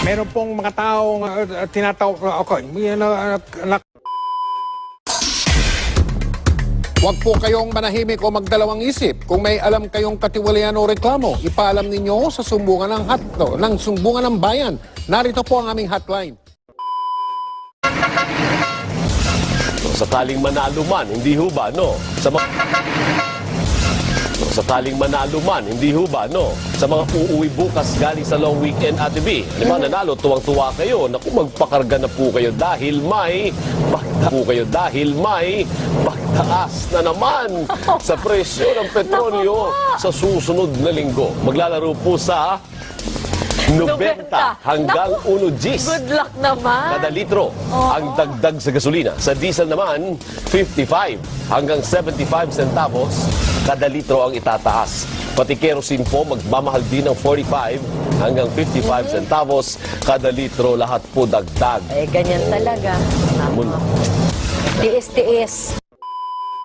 Meron pong mga taong tinatawag, okay, Huwag po kayong manahimik o magdalawang isip. Kung may alam kayong katiwalian o reklamo, ipaalam ninyo sa sumbungan ng sumbungan ng bayan. Narito po ang aming hotline. Sakaling manalo man, hindi ho ba, no? Sakaling manalo man, hindi ho ba, no? Sa mga uuwi bukas galing sa long weekend, Ate B. Di ba nanalo, tuwang-tuwa kayo. Naku, magpakarga na po kayo dahil may pagtaas na naman sa presyo ng petrolyo sa susunod na linggo. Maglalaro po sa 90 hanggang 1 Gs. Good luck naman. Kada litro ang dagdag sa gasolina. Sa diesel naman, 55 hanggang 75 centavos kada litro ang itataas. Pati kerosene po, magmamahal din ng 45 hanggang 55 centavos kada litro. Lahat po dagdag. Eh, ganyan talaga. Muna. Tiis-tiis.